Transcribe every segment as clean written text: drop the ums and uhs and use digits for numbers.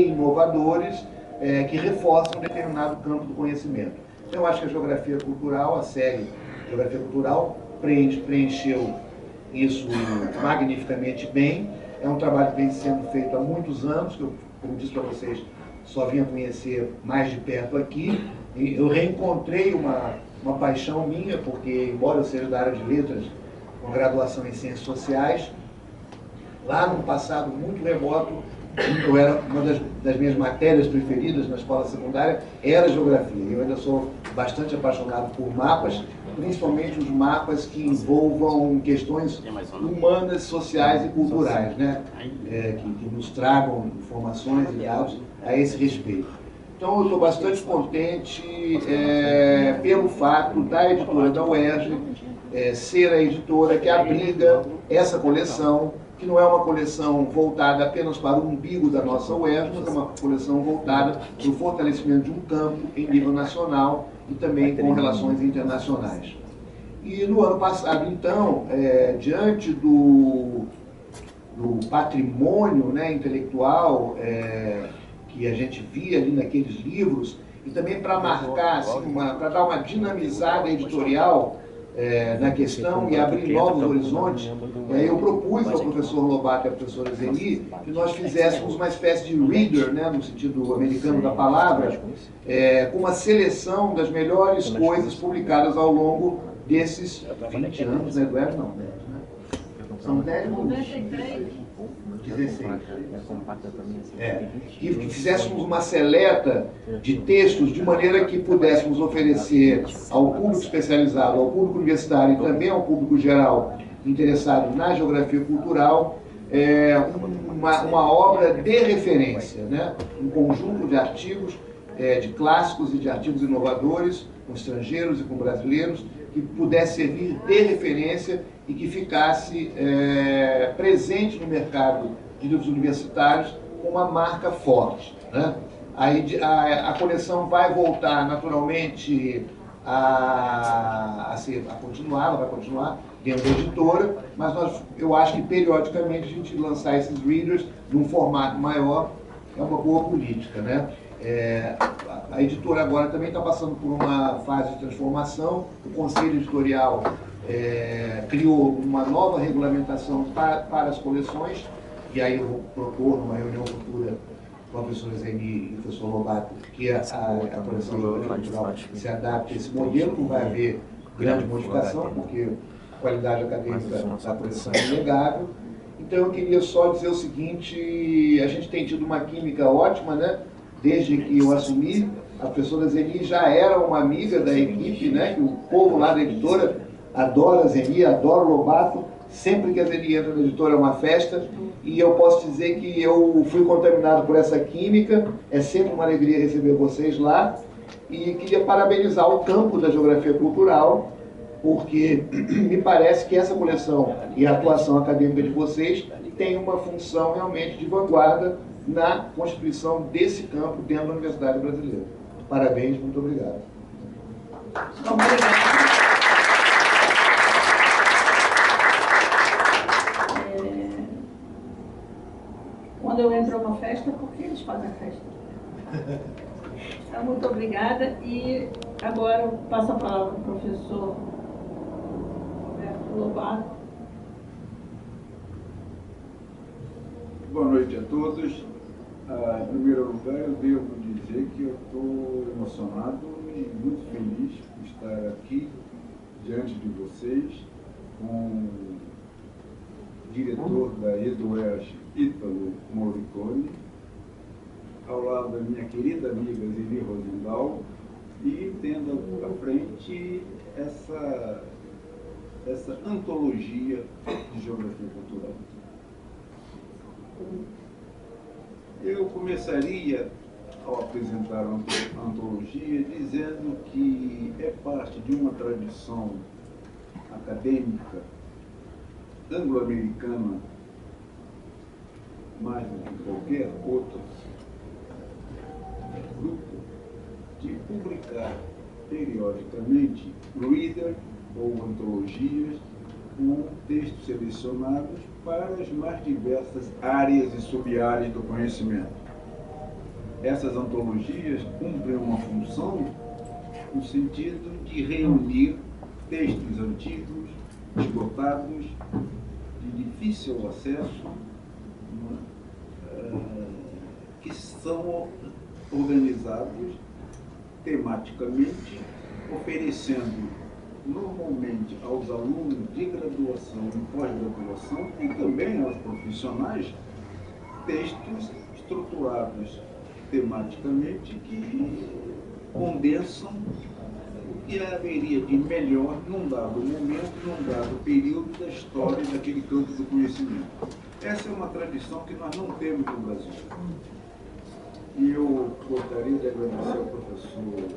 inovadores que reforçam um determinado campo do conhecimento. Então, eu acho que a geografia cultural, a série Geografia Cultural, preencheu isso magnificamente bem. É um trabalho que vem sendo feito há muitos anos, que eu, como disse para vocês, só vim a conhecer mais de perto aqui. E eu reencontrei uma paixão minha, porque, embora eu seja da área de letras, com graduação em ciências sociais, lá num passado muito remoto, eu era uma das minhas matérias preferidas na escola secundária, era geografia. Eu ainda sou bastante apaixonado por mapas, principalmente os mapas que envolvam questões humanas, sociais e culturais, né? Que nos tragam informações e dados a esse respeito. Então, eu estou bastante contente pelo fato da editora da UERJ ser a editora que abriga essa coleção, que não é uma coleção voltada apenas para o umbigo da nossa UERJ, mas é uma coleção voltada para o fortalecimento de um campo em nível nacional e também com relações internacionais. E no ano passado, então, diante do patrimônio, né, intelectual que a gente via ali naqueles livros, e também para marcar, assim, para dar uma dinamizada editorial na questão e abrir novos horizontes, eu propus ao professor Lobato e à professora Zeni que nós fizéssemos uma espécie de reader, né, no sentido americano da palavra, com uma seleção das melhores coisas publicadas ao longo desses 20 anos, né, do ERJ não, 10, né? São 10 ou 16. E que fizéssemos uma seleta de textos de maneira que pudéssemos oferecer ao público especializado, ao público universitário e também ao público geral interessado na geografia cultural, uma obra de referência, né? Um conjunto de artigos, de clássicos e de artigos inovadores, com estrangeiros e com brasileiros, que pudesse servir de referência e que ficasse presente no mercado de livros universitários com uma marca forte, né? A coleção vai voltar naturalmente a continuar, ela vai continuar dentro da editora, mas eu acho que periodicamente a gente lançar esses readers num formato maior é uma boa política, né? A editora agora também está passando por uma fase de transformação. O Conselho Editorial criou uma nova regulamentação para as coleções, e aí eu vou propor numa reunião futura com a professora Zeni e o professor Lobato que a coleção cultural se adapte a esse modelo. Não vai haver grande modificação, porque a qualidade acadêmica da coleção é inegável. Então eu queria só dizer o seguinte: a gente tem tido uma química ótima, né? Desde que eu assumi, a professora Zeni já era uma amiga da equipe, né? Que o povo lá da editora adora a Zeni, adora o Lobato. Sempre que a Zeni entra na editora é uma festa, e eu posso dizer que eu fui contaminado por essa química. É sempre uma alegria receber vocês lá, e queria parabenizar o campo da geografia cultural, porque me parece que essa coleção e a atuação acadêmica de vocês tem uma função realmente de vanguarda na constituição desse campo dentro da Universidade Brasileira. Parabéns, muito obrigado. Quando eu entro numa festa, por que eles fazem a festa? Então, muito obrigada. E agora eu passo a palavra para o professor Roberto Lobato. Boa noite a todos. Em primeiro lugar, eu devo dizer que eu estou emocionado e muito feliz por estar aqui diante de vocês com o diretor da EduERJ, Ítalo Morricone, ao lado da minha querida amiga Zeni Rosendahl, e tendo à frente essa antologia de geografia cultural. Eu começaria, ao apresentar a antologia, dizendo que é parte de uma tradição acadêmica anglo-americana, mais do que qualquer outro grupo, de publicar periodicamente reader ou antologias com textos selecionados para as mais diversas áreas e sub-áreas do conhecimento. essas antologias cumprem uma função no sentido de reunir textos antigos, esgotados, de difícil acesso, que são organizados tematicamente, oferecendo normalmente aos alunos de graduação e pós-graduação e também aos profissionais textos estruturados tematicamente que condensam o que haveria de melhor num dado momento, num dado período da história daquele campo do conhecimento. Essa é uma tradição que nós não temos no Brasil. E eu gostaria de agradecer ao professor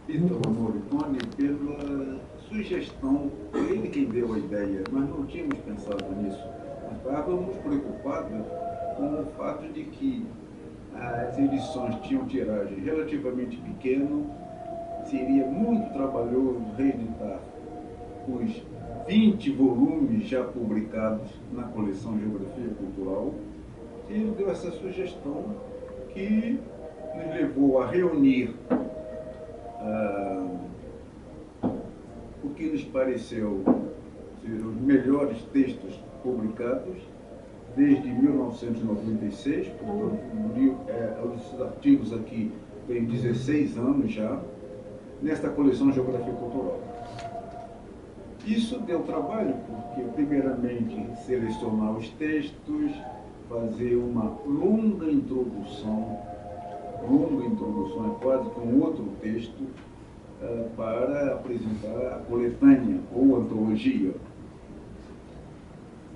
Ítalo Morricone pela sugestão, ele quem deu a ideia. Nós não tínhamos pensado nisso. Nós estávamos preocupados com o fato de que as edições tinham tiragem relativamente pequena, seria muito trabalhoso reeditar os 20 volumes já publicados na coleção Geografia Cultural, e ele deu essa sugestão que nos levou a reunir o que nos pareceu ser os melhores textos publicados desde 1996, portanto, os artigos aqui têm 16 anos já, nesta coleção Geografia Cultural. Isso deu trabalho, porque, primeiramente, selecionar os textos, fazer uma longa introdução é quase que um outro texto, para apresentar a coletânea ou antologia.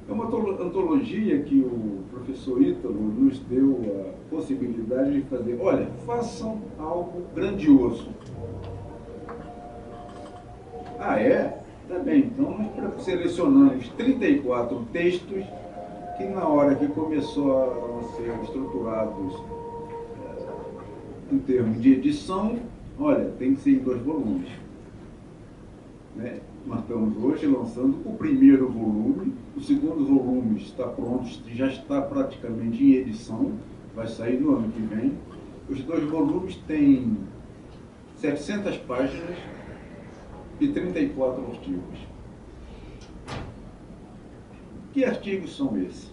É uma antologia que o professor Ítalo nos deu a possibilidade de fazer. Olha, façam algo grandioso. Ah, é? Tá bem, então nós selecionamos 34 textos que na hora que começou a ser estruturados em termos de edição, olha, tem que ser em 2 volumes. Né? Nós estamos hoje lançando o primeiro volume, o segundo volume está pronto, já está praticamente em edição, vai sair no ano que vem. Os 2 volumes têm 700 páginas e 34 artigos. Que artigos são esses?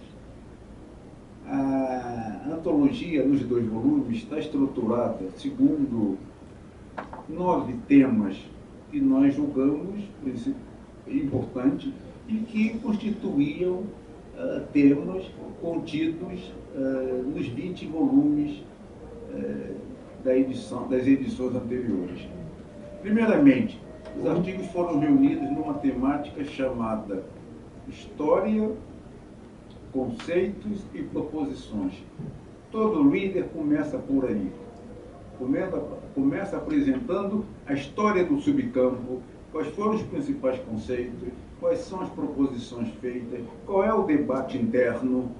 A antologia nos 2 volumes está estruturada segundo 9 temas que nós julgamos importantes e que constituíam temas contidos nos 20 volumes das edições anteriores. Primeiramente, os artigos foram reunidos numa temática chamada História, Conceitos e Proposições. Todo líder começa por aí. Começa apresentando a história do subcampo, quais foram os principais conceitos, quais são as proposições feitas, qual é o debate interno.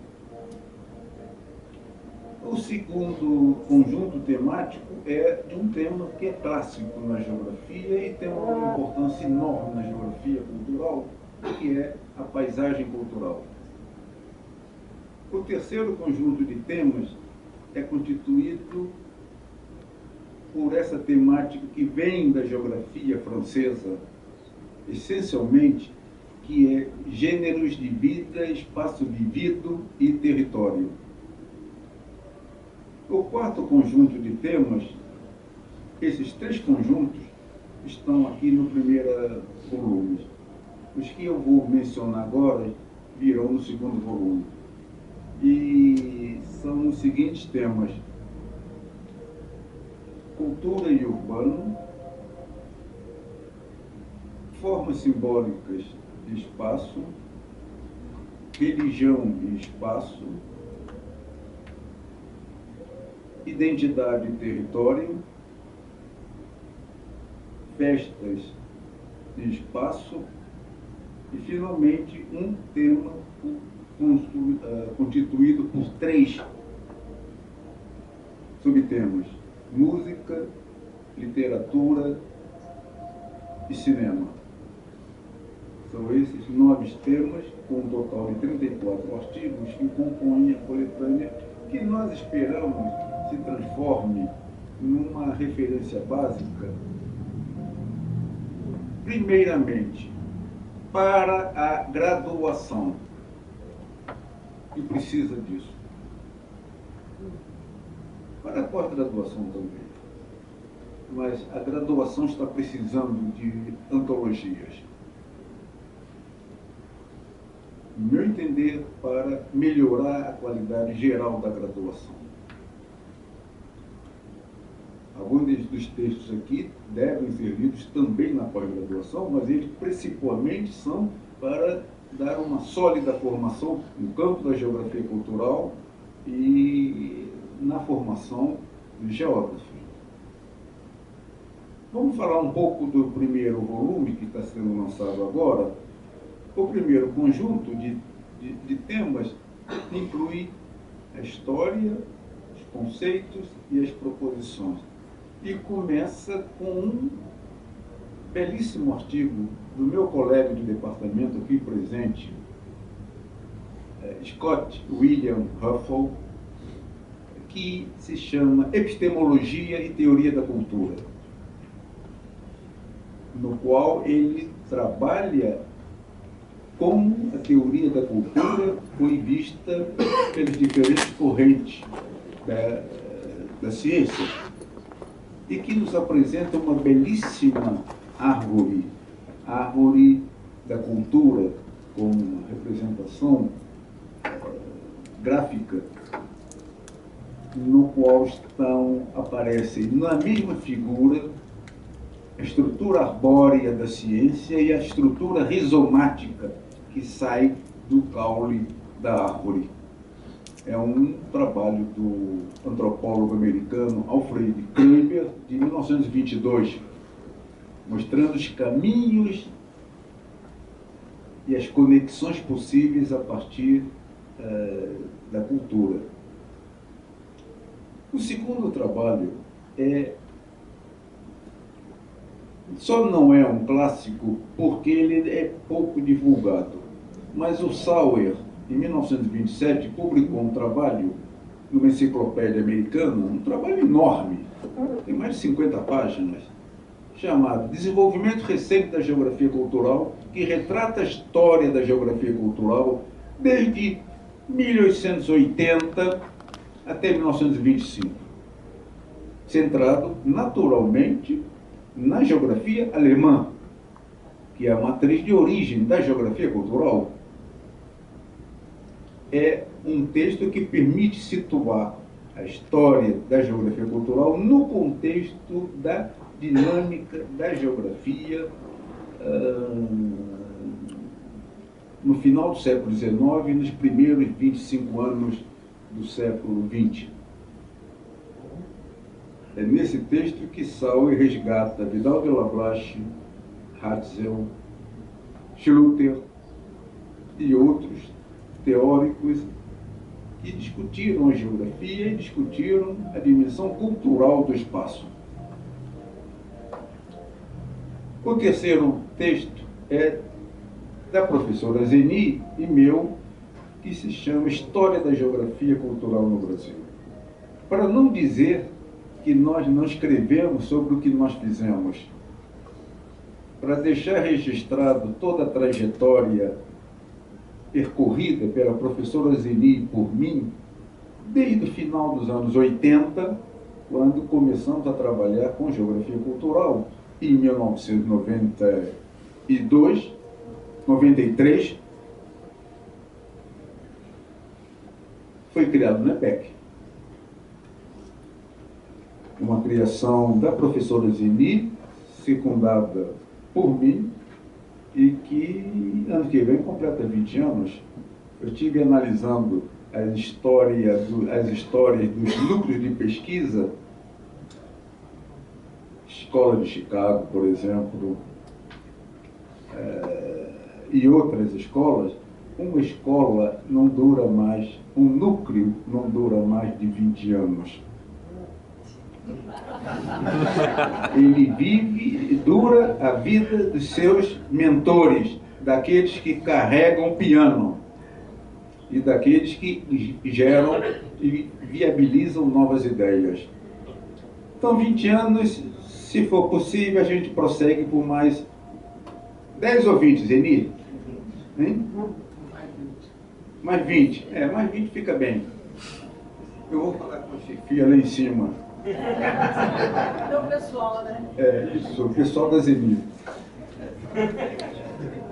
O segundo conjunto temático é de um tema que é clássico na geografia e tem uma importância enorme na geografia cultural, que é a paisagem cultural. O terceiro conjunto de temas é constituído por essa temática que vem da geografia francesa, essencialmente, que é gêneros de vida, espaço vivido e território. O quarto conjunto de temas, esses 3 conjuntos, estão aqui no primeiro volume. Os que eu vou mencionar agora virão no segundo volume. E são os seguintes temas: cultura e urbano, formas simbólicas de espaço, religião e espaço, identidade e território, festas e espaço e, finalmente, um tema constituído por 3 subtemas: música, literatura e cinema. São esses 9 temas, com um total de 34 artigos, que compõem a coletânea que nós esperamos se transforme numa referência básica, primeiramente, para a graduação, que precisa disso. Para a pós-graduação também. Mas a graduação está precisando de antologias. No meu entender, para melhorar a qualidade geral da graduação. Alguns dos textos aqui devem ser lidos também na pós-graduação, mas eles principalmente são para dar uma sólida formação no campo da geografia cultural e na formação de geógrafos. Vamos falar um pouco do primeiro volume que está sendo lançado agora. O primeiro conjunto de temas inclui a história, os conceitos e as proposições. E começa com um belíssimo artigo do meu colega de departamento aqui presente, Scott William Ruffle, que se chama Epistemologia e Teoria da Cultura, no qual ele trabalha como a teoria da cultura foi vista pelas diferentes correntes da ciência, e que nos apresenta uma belíssima árvore da cultura, com uma representação gráfica, no qual aparecem na mesma figura a estrutura arbórea da ciência e a estrutura rizomática que sai do caule da árvore. É um trabalho do antropólogo americano Alfred Kleiber, de 1922, mostrando os caminhos e as conexões possíveis a partir da cultura. O segundo trabalho só não é um clássico porque ele é pouco divulgado, mas o Sauer, em 1927, publicou um trabalho numa enciclopédia americana, um trabalho enorme, tem mais de 50 páginas, chamado Desenvolvimento Recente da Geografia Cultural, que retrata a história da geografia cultural desde 1880 até 1925, centrado naturalmente na geografia alemã, que é a matriz de origem da geografia cultural. É um texto que permite situar a história da geografia cultural no contexto da dinâmica da geografia no final do século XIX e nos primeiros 25 anos do século XX. É nesse texto que Sauer resgata Vidal de la Blache, Hatzel, Schluter e outros teóricos que discutiram a geografia e discutiram a dimensão cultural do espaço. O terceiro texto é da professora Zeni e meu, que se chama História da Geografia Cultural no Brasil. Para não dizer que nós não escrevemos sobre o que nós fizemos, para deixar registrado toda a trajetória percorrida pela professora Zeni e por mim, desde o final dos anos 80, quando começamos a trabalhar com geografia cultural, e em 1992, 93, foi criado o NEPEC. Uma criação da professora Zeni, secundada por mim, e que ano que vem completa 20 anos. Eu estive analisando as histórias dos núcleos de pesquisa, Escola de Chicago, por exemplo, e outras escolas. Uma escola não dura mais, um núcleo não dura mais de 20 anos. Ele vive e dura a vida dos seus mentores, daqueles que carregam o piano. e daqueles que geram e viabilizam novas ideias. Então, 20 anos, se for possível, a gente prossegue por mais 10 ou 20, Zeni? Hein? Mais 20. Mais 20 fica bem. Eu vou falar com a chefia lá em cima. Do pessoal, né? Isso, o pessoal da Zeni.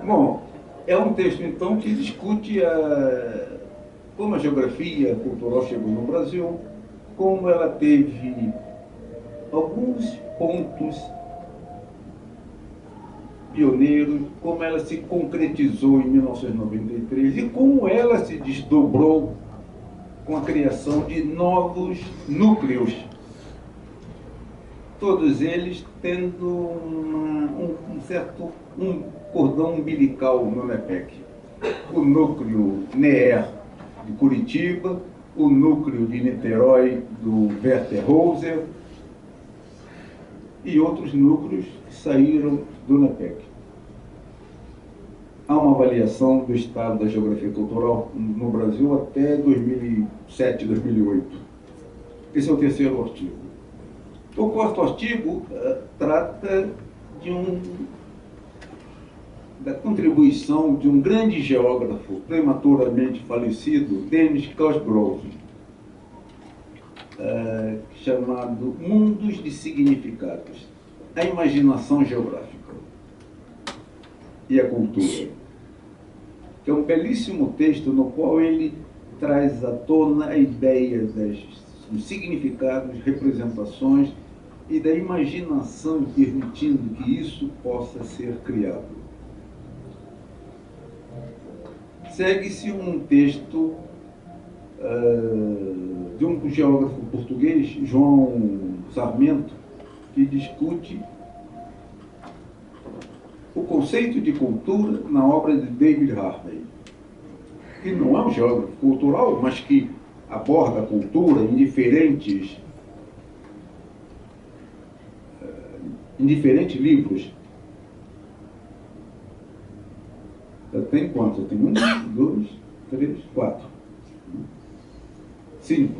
Bom, é um texto, então, que discute como a geografia cultural chegou no Brasil, como ela teve alguns pontos pioneiros, como ela se concretizou em 1993 e como ela se desdobrou com a criação de novos núcleos, todos eles tendo um cordão umbilical no NEPEC. O núcleo NEER de Curitiba, o núcleo de Niterói do Werther Roser e outros núcleos que saíram do NEPEC. Há uma avaliação do estado da geografia cultural no Brasil até 2007, 2008. Esse é o terceiro artigo. O quarto artigo trata da contribuição de um grande geógrafo prematuramente falecido, Dennis Cosgrove, chamado Mundos de Significados, a imaginação geográfica e a cultura, que é um belíssimo texto no qual ele traz à tona a ideia dos significados, representações e da imaginação, permitindo que isso possa ser criado. Segue-se um texto de um geógrafo português, João Sarmento, que discute o conceito de cultura na obra de David Harvey, que não é um geógrafo cultural, mas que aborda a cultura em diferentes livros. Tem quantos? Tem 1, 2, 3, 4, 5.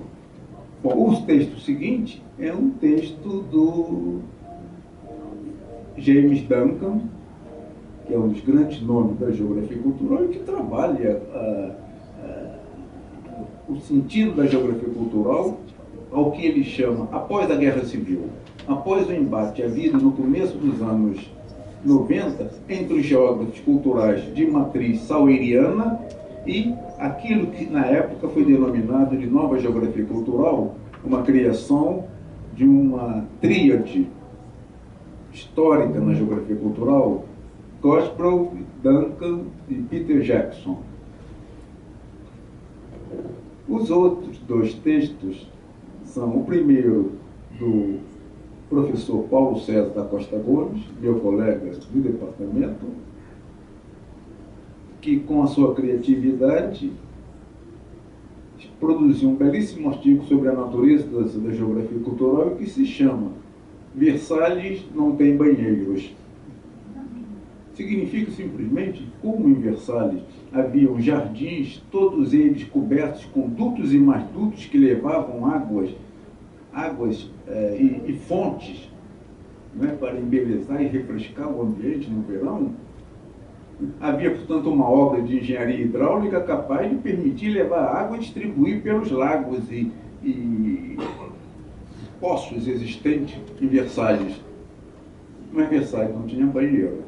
Bom, o texto seguinte é um texto do James Duncan, que é um dos grandes nomes da geografia cultural e que trabalha o sentido da geografia cultural ao que ele chama, após a Guerra Civil, após o embate havido no começo dos anos 90 entre os geógrafos culturais de matriz saueriana e aquilo que na época foi denominado de nova geografia cultural, uma criação de uma tríade histórica na geografia cultural, Cosgrove, Duncan e Peter Jackson. Os outros dois textos são o primeiro do professor Paulo César da Costa Gomes, meu colega do departamento, que com a sua criatividade produziu um belíssimo artigo sobre a natureza da geografia cultural que se chama Versalhes não tem banheiros. Significa simplesmente como em Versalhes haviam jardins, todos eles cobertos com dutos e mais dutos que levavam águas e fontes, né, para embelezar e refrescar o ambiente no verão. Havia, portanto, uma obra de engenharia hidráulica capaz de permitir levar água e distribuir pelos lagos e poços existentes em Versalhes. Mas Versalhes não tinha banheiro.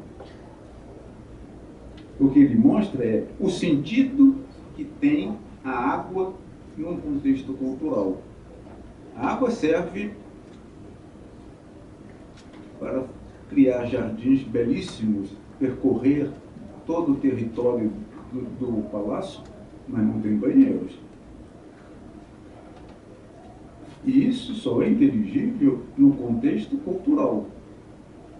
O que ele mostra é o sentido que tem a água num contexto cultural. A água serve para criar jardins belíssimos, percorrer todo o território do palácio, mas não tem banheiros. E isso só é inteligível no contexto cultural.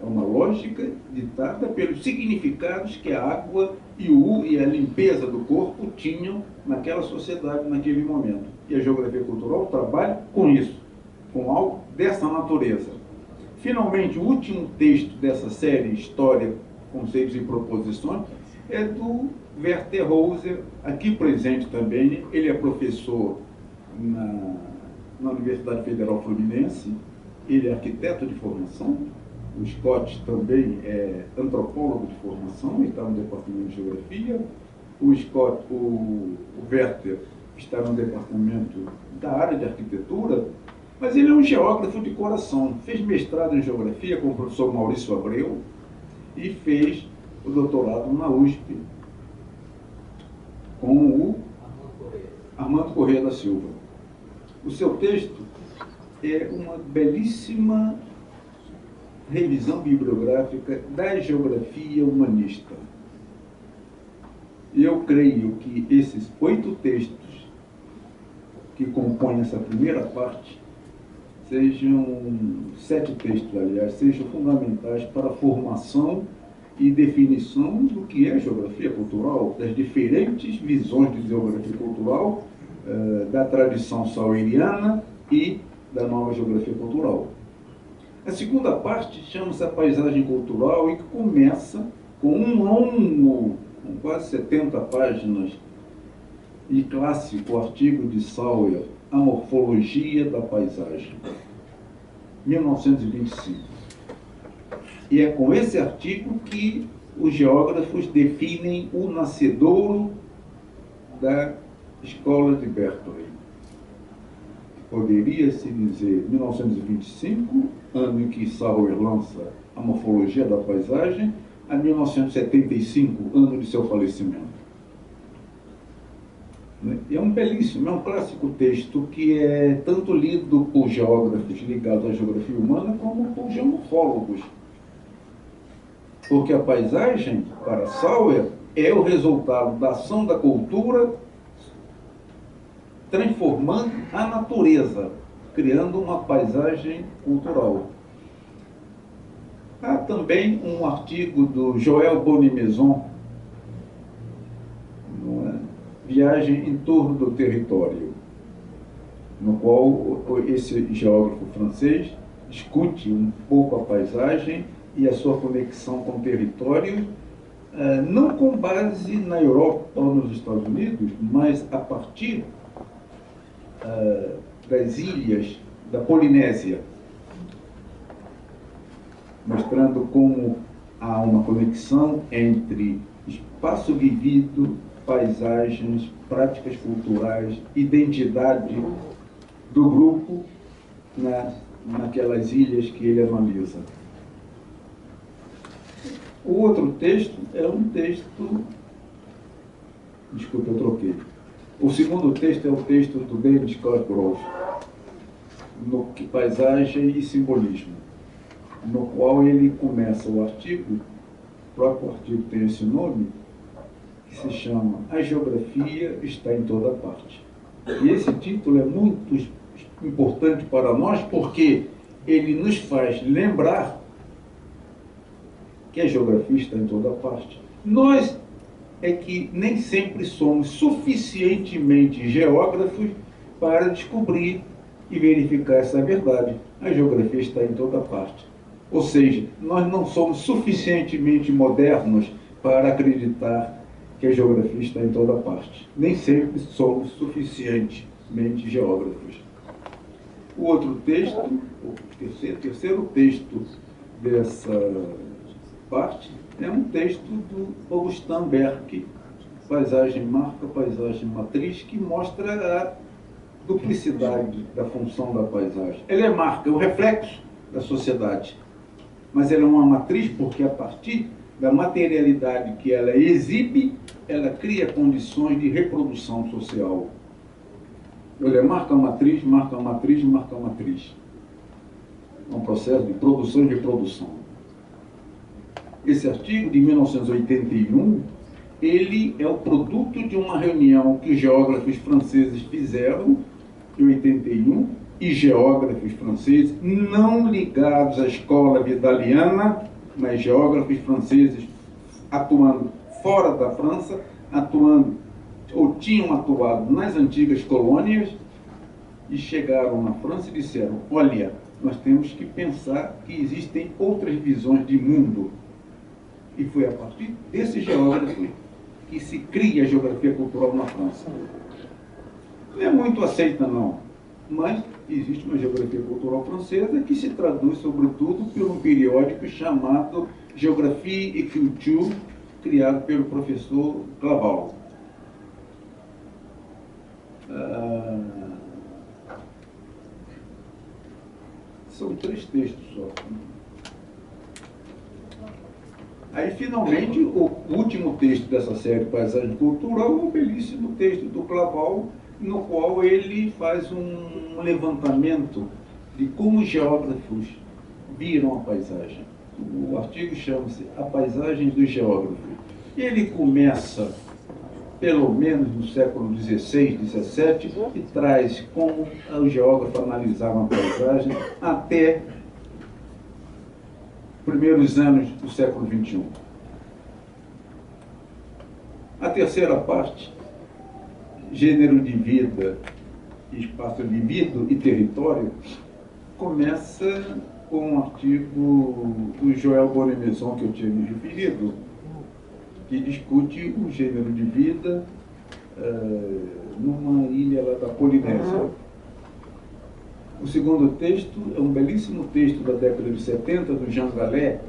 É uma lógica ditada pelos significados que a água e a limpeza do corpo tinham naquela sociedade, naquele momento. E a geografia cultural trabalha com isso, com algo dessa natureza. Finalmente, o último texto dessa série, História, Conceitos e Proposições, é do Werther Rosser, aqui presente também. Ele é professor na Universidade Federal Fluminense, ele é arquiteto de formação. O Scott também é antropólogo de formação, ele está no departamento de geografia. O Werther está no departamento da área de arquitetura, mas ele é um geógrafo de coração. Fez mestrado em geografia com o professor Maurício Abreu e fez o doutorado na USP com o Armando Corrêa da Silva. O seu texto é uma belíssima revisão bibliográfica da geografia humanista. E eu creio que esses 8 textos que compõem essa primeira parte, 7 textos, aliás, sejam fundamentais para a formação e definição do que é geografia cultural, das diferentes visões de geografia cultural, da tradição saueriana e da nova geografia cultural. A segunda parte chama-se a paisagem cultural e começa com um longo, com quase 70 páginas, e clássico artigo de Sauer, A Morfologia da Paisagem, 1925. E é com esse artigo que os geógrafos definem o nascedouro da escola de Berkeley. Poderia-se dizer 1925, ano em que Sauer lança A Morfologia da Paisagem, a 1975, ano de seu falecimento. E é um belíssimo, é um clássico texto que é tanto lido por geógrafos ligados à geografia humana como por geomorfólogos. Porque a paisagem, para Sauer, é o resultado da ação da cultura transformando a natureza, criando uma paisagem cultural. Há também um artigo do Joël Bonnemaison, Viagem em torno do território, no qual esse geógrafo francês discute um pouco a paisagem e a sua conexão com o território, não com base na Europa ou nos Estados Unidos, mas a partir das ilhas da Polinésia, mostrando como há uma conexão entre espaço vivido, paisagens, práticas culturais, identidade do grupo naquelas ilhas que ele analisa. O outro texto é um texto... Desculpe, eu troquei. O segundo texto é o texto do David Scott Gross, no que Paisagem e Simbolismo, no qual ele começa o artigo, o próprio artigo tem esse nome, que se chama A Geografia está em toda parte. E esse título é muito importante para nós porque ele nos faz lembrar que a geografia está em toda parte. Nós é que nem sempre somos suficientemente geógrafos para descobrir e verificar essa verdade. A geografia está em toda parte. Ou seja, nós não somos suficientemente modernos para acreditar que a geografia está em toda parte. Nem sempre somos suficientemente geógrafos. O outro texto, o terceiro texto dessa parte, é um texto do Augustin Berg, Paisagem Marca, Paisagem Matriz, que mostra a duplicidade da função da paisagem. Ela é marca, é o reflexo da sociedade, mas ela é uma matriz porque a partir da materialidade que ela exibe, ela cria condições de reprodução social. Ela é marca matriz, marca matriz, marca matriz. É um processo de produção e reprodução. Esse artigo de 1981, ele é o produto de uma reunião que geógrafos franceses fizeram em 81, e geógrafos franceses não ligados à escola vidaliana, mas geógrafos franceses atuando fora da França, atuando ou tinham atuado nas antigas colônias, e chegaram na França e disseram: olha, nós temos que pensar que existem outras visões de mundo. E foi a partir desse geógrafo que se cria a geografia cultural na França. Não é muito aceita, não, mas existe uma geografia cultural francesa que se traduz, sobretudo, por um periódico chamado Géographie et Culture, criado pelo professor Claval. São 3 textos só. Aí, finalmente, o último texto dessa série Paisagem Cultural é um belíssimo texto do Claval, no qual ele faz um levantamento de como os geógrafos viram a paisagem. O artigo chama-se A Paisagem dos Geógrafos. Ele começa, pelo menos no século XVI, XVII, e traz como os geógrafos analisavam a paisagem até primeiros anos do século XXI. A terceira parte, gênero de vida, espaço de vida e território, começa com um artigo do Joël Bonnemezon, que eu tinha me referido, que discute o gênero de vida numa ilha lá da Polinésia. O segundo texto é um belíssimo texto da década de 70, do Jean Gallet,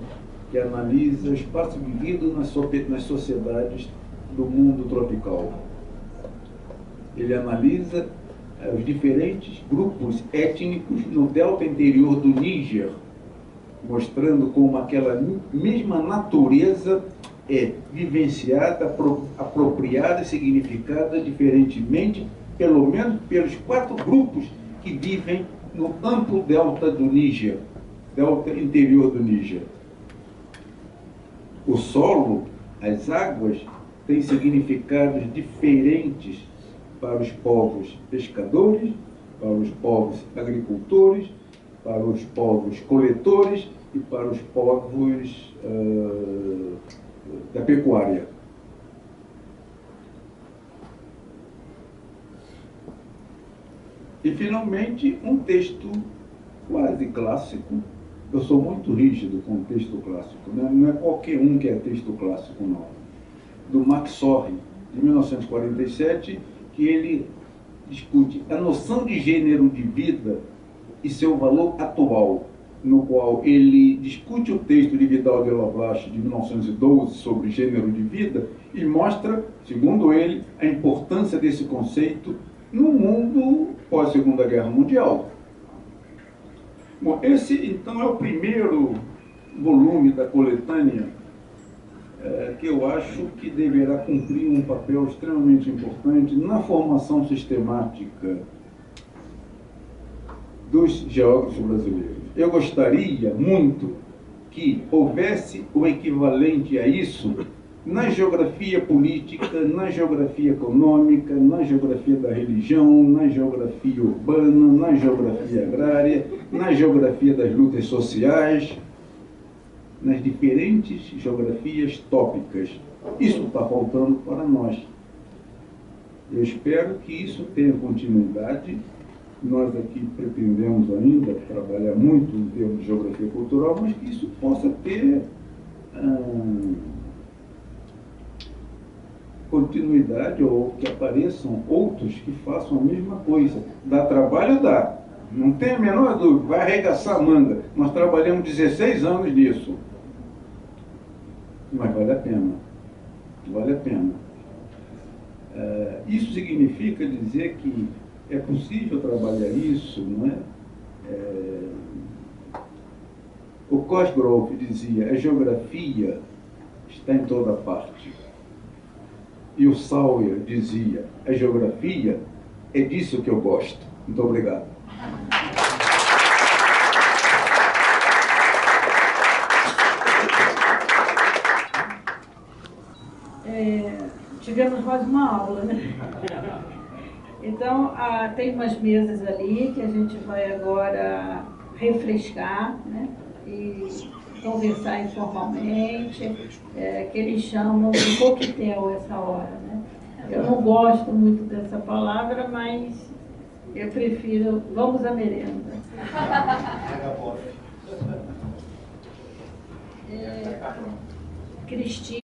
que analisa o espaço vivido nas sociedades do mundo tropical. Ele analisa os diferentes grupos étnicos no delta interior do Níger, mostrando como aquela mesma natureza é vivenciada, apropriada e significada diferentemente, pelo menos pelos 4 grupos que vivem no amplo delta do Níger, delta interior do Níger. O solo, as águas, têm significados diferentes para os povos pescadores, para os povos agricultores, para os povos coletores e para os povos da pecuária. E, finalmente, um texto quase clássico. Eu sou muito rígido com o texto clássico, né? Não é qualquer um que é texto clássico, não. Do Max Sorre, de 1947, que ele discute a noção de gênero de vida e seu valor atual, no qual ele discute o texto de Vidal de Lablache, de 1912, sobre gênero de vida, e mostra, segundo ele, a importância desse conceito no mundo pós-Segunda Guerra Mundial. Bom, esse, então, é o primeiro volume da coletânea que eu acho que deverá cumprir um papel extremamente importante na formação sistemática dos geógrafos brasileiros. Eu gostaria muito que houvesse o equivalente a isso na geografia política, na geografia econômica, na geografia da religião, na geografia urbana, na geografia agrária, na geografia das lutas sociais, nas diferentes geografias tópicas. Isso está faltando para nós. Eu espero que isso tenha continuidade. Nós aqui pretendemos ainda trabalhar muito em termos de geografia cultural, mas que isso possa ter continuidade, ou que apareçam outros que façam a mesma coisa. Dá trabalho? Dá. Não tem a menor dúvida. Vai arregaçar a manga. Nós trabalhamos 16 anos nisso. Mas vale a pena. Vale a pena. Isso significa dizer que é possível trabalhar isso, não é? O Cosgrove dizia: a geografia está em toda parte. E o Sawyer dizia: a geografia é disso que eu gosto. Muito obrigado. Tivemos mais uma aula, né? Então, tem umas mesas ali que a gente vai agora refrescar, né? E conversar informalmente, que eles chamam de coquetel essa hora, né? Eu não gosto muito dessa palavra, mas eu prefiro vamos à merenda. Cristina.